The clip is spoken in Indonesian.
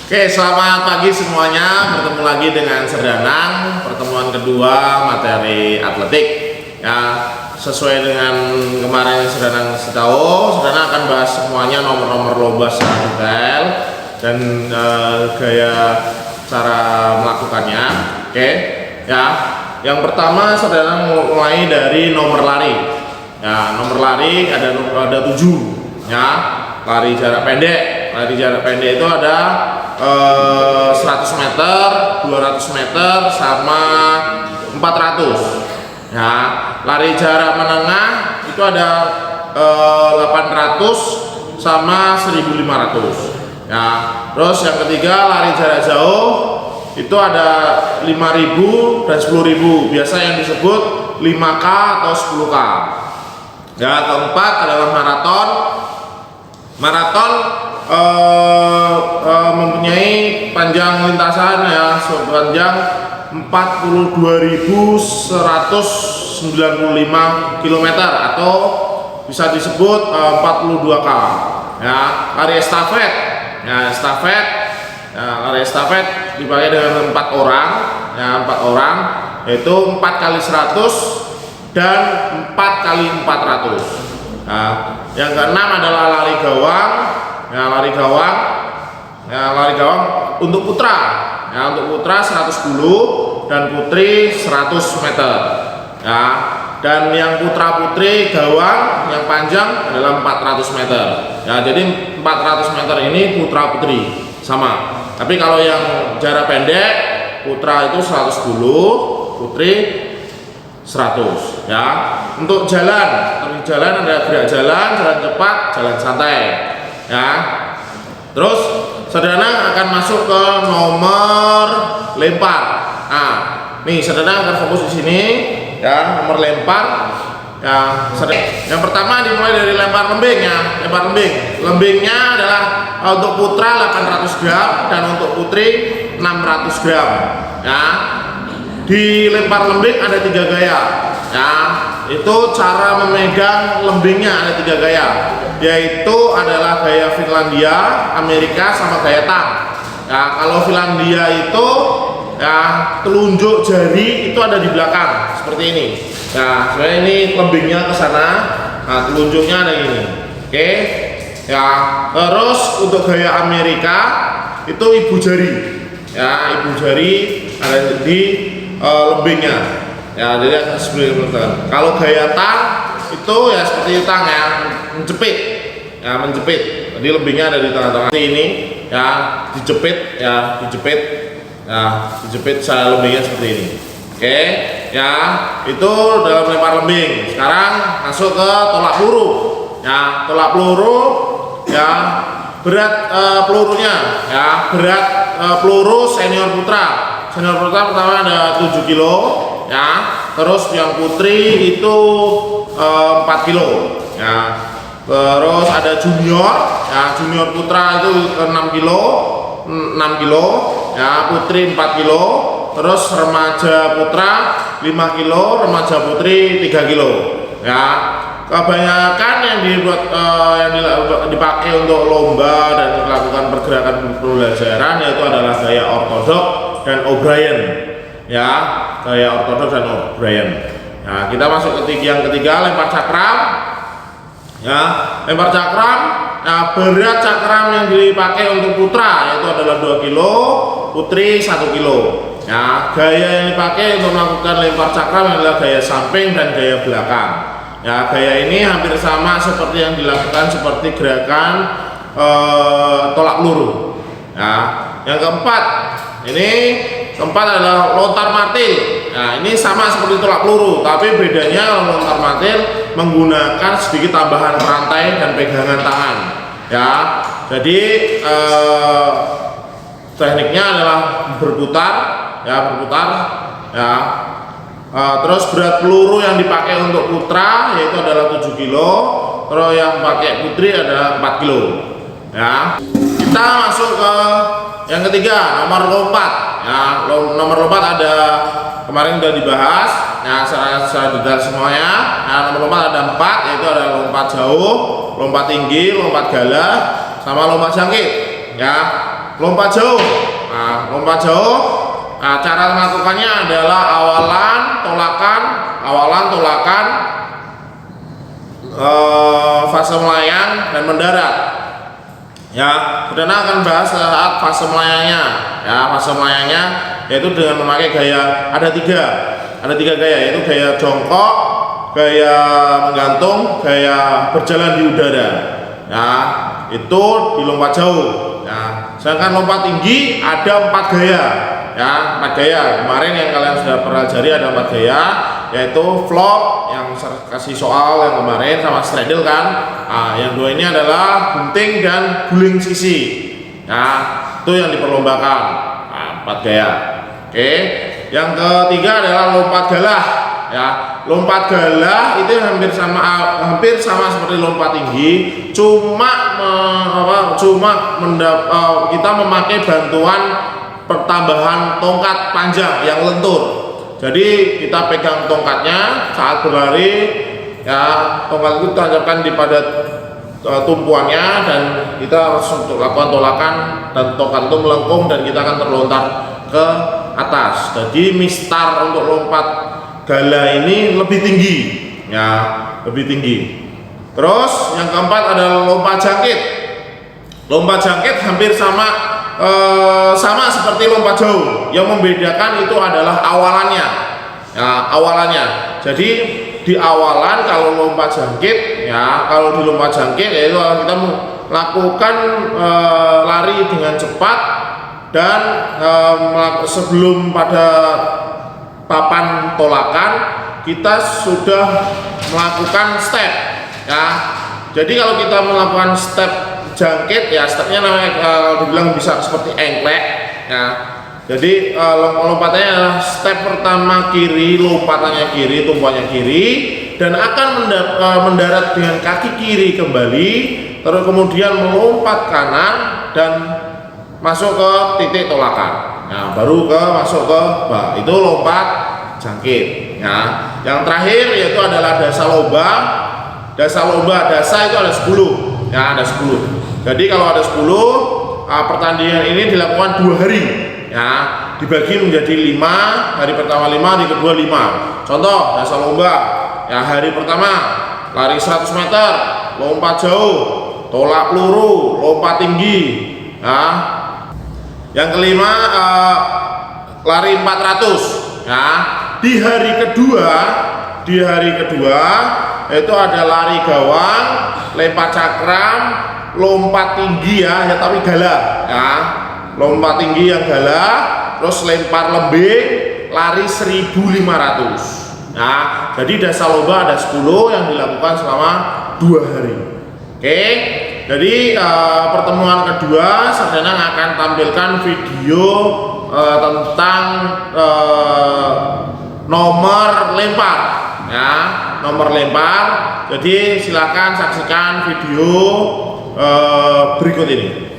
Oke, selamat pagi semuanya. Bertemu lagi dengan Serdanang. Pertemuan kedua materi atletik. Ya, sesuai dengan kemarin Serdanang tahu, Serdanang akan bahas semuanya nomor-nomor lomba secara detail dan gaya cara melakukannya. Oke, ya. Yang pertama Serdanang mulai dari nomor lari. Ya, nomor lari ada 7. Ya, lari jarak pendek. Lari jarak pendek itu ada 100 meter, 200 meter, sama 400. Ya, lari jarak menengah itu ada 800 sama 1500. Ya, terus yang ketiga lari jarak jauh itu ada 5000 dan 10.000. Biasa yang disebut 5K atau 10K. Ya, keempat adalah maraton. Maraton mempunyai panjang lintasan ya sepanjang 42.195 km atau bisa disebut 42K. Ya, lari estafet. Ya, lari estafet dipakai dengan 4 orang. Ya, 4 orang yaitu 4 kali 100 dan 4 kali 400. Nah, yang keenam adalah lari gawang. Ya, lari gawang. Ya, lari gawang untuk putra. Ya, untuk putra 110 dan putri 100 meter. Ya, dan yang putra putri gawang yang panjang adalah 400 meter. Ya, jadi 400 meter ini putra putri sama. Tapi kalau yang jarak pendek putra itu 110, putri 100. Ya, untuk jalan ada gerak jalan cepat, jalan santai. Ya, terus Serdanang akan masuk ke nomor lempar. Nah, nih Serdanang akan fokus di sini. Ya, nomor lempar. Ya, yang pertama dimulai dari lempar lembing ya. Lempar lembing. Lembingnya adalah untuk putra 800 gram dan untuk putri 600 gram. Ya. Di lempar lembing ada 3 gaya. Ya, itu cara memegang lembingnya ada 3 gaya, yaitu adalah gaya Finlandia, Amerika, sama gaya tang. Ya, kalau Finlandia itu ya telunjuk jari itu ada di belakang seperti ini. Ya, sebenarnya ini lembingnya ke sana. Nah, telunjuknya ada ini. Oke. Ya, terus untuk gaya Amerika itu ibu jari. Ya, ibu jari ada di lembingnya. Ya, jadi seperti itu. Kalau gaya tang itu ya seperti tang ya, menjepit. Ya, menjepit. Jadi lembingnya ada di tengah-tengah ini ya, dijepit ya, dijepit. Ya, dijepit saya lembingnya seperti ini. Oke, ya, itu dalam lempar lembing. Sekarang masuk ke tolak peluru. Ya, tolak peluru ya, berat pelurunya ya, berat peluru senior putra. Senior putra pertama ada 7 kilo ya, terus yang putri itu 4 kilo ya, terus ada junior ya, junior putra itu 6 kilo ya, putri 4 kilo, terus remaja putra 5 kilo, remaja putri 3 kilo ya. Kebanyakan yang dipakai untuk lomba dan melakukan pergerakan pembelajaran yaitu adalah gaya ortodok dan O'Brien ya, gaya ortodok dan O'Brien. Nah, kita masuk ke yang ketiga, lempar cakram ya. Lempar cakram, nah, berat cakram yang dipakai untuk putra yaitu adalah 2 kilo, putri 1 kilo ya. Gaya yang dipakai untuk melakukan lempar cakram adalah gaya samping dan gaya belakang ya. Gaya ini hampir sama seperti yang dilakukan seperti gerakan tolak peluru ya. Yang keempat adalah lontar martil. Nah, ini sama seperti tolak peluru, tapi bedanya lontar martil menggunakan sedikit tambahan perantai dan pegangan tangan. Ya, jadi tekniknya adalah berputar. Ya. Terus berat peluru yang dipakai untuk putra yaitu adalah 7 kilo, terus yang pakai putri adalah 4 kilo. Ya. Kita masuk ke yang ketiga, nomor lompat. Ya, nomor lompat ada kemarin sudah dibahas. Ya, secara detail semuanya. Nah, nomor lompat ada 4, yaitu ada lompat jauh, lompat tinggi, lompat galah, sama lompat jangkit. Ya, lompat jauh. Nah, lompat jauh. Nah, cara melakukannya adalah awalan, tolakan, fase melayang dan mendarat. Ya, Perdana akan bahas saat fase melayangnya. Ya, fase melayangnya yaitu dengan memakai gaya ada tiga gaya, yaitu gaya jongkok, gaya menggantung, gaya berjalan di udara. Ya, itu di lompat jauh. Ya, sedangkan lompat tinggi ada 4 gaya. Ya, 4 gaya. Kemarin yang kalian sudah pelajari ada 4 gaya, yaitu flop yang saya kasih soal yang kemarin sama straddle kan. Nah, yang 2 ini adalah gunting dan guling sisi. Ya, itu yang diperlombakan. Nah, 4 gaya. Oke. Yang ketiga adalah lompat galah. Ya, lompat galah itu hampir sama seperti lompat tinggi, kita memakai bantuan pertambahan tongkat panjang yang lentur. Jadi kita pegang tongkatnya saat berlari, ya, tongkat itu tancapkan di pada tumpuannya dan kita harus untuk lakukan tolakan dan tongkat itu melengkung dan kita akan terlontar ke atas. Jadi mistar untuk lompat gala ini lebih tinggi, ya, lebih tinggi. Terus yang keempat adalah lompat jangkit. Lompat jangkit hampir sama seperti lompat jauh. Yang membedakan itu adalah awalannya. Ya, awalannya. Jadi di awalan kalau lompat jangkit, ya, kalau di lompat jangkit yaitu kita melakukan lari dengan cepat dan sebelum pada papan tolakan kita sudah melakukan step. Ya, jadi kalau kita melakukan step jangkit, ya, stepnya namanya dibilang bisa seperti engklek. Ya, jadi lompatannya adalah step pertama kiri, lompatannya kiri, tumpuannya kiri, dan akan mendarat dengan kaki kiri kembali, terus kemudian melompat kanan dan masuk ke titik tolakan. Nah, baru masuk ke bawah. Itu lompat jangkit. Ya, yang terakhir yaitu adalah dasa lomba. Dasa itu ada 10. Ya, ada 10. Jadi kalau ada 10, pertandingan ini dilakukan 2 hari. Ya, dibagi menjadi 5. Hari pertama 5, hari kedua 5. Contoh dasa lomba. Ya, hari pertama lari 100 meter, lompat jauh, tolak peluru, lompat tinggi. Ya. Yang kelima lari 400. Ya, di hari kedua itu ada lari gawang, lempar cakram, lompat tinggi, ya, tapi gala. Ya, lompat tinggi yang gala, terus lempar lembing, lari 1500. Nah, jadi dasa lomba ada 10 yang dilakukan selama 2 hari. Oke. Jadi pertemuan kedua Sarjana akan tampilkan video tentang nomor lempar, ya, nomor lempar. Jadi silakan saksikan video berikut ini.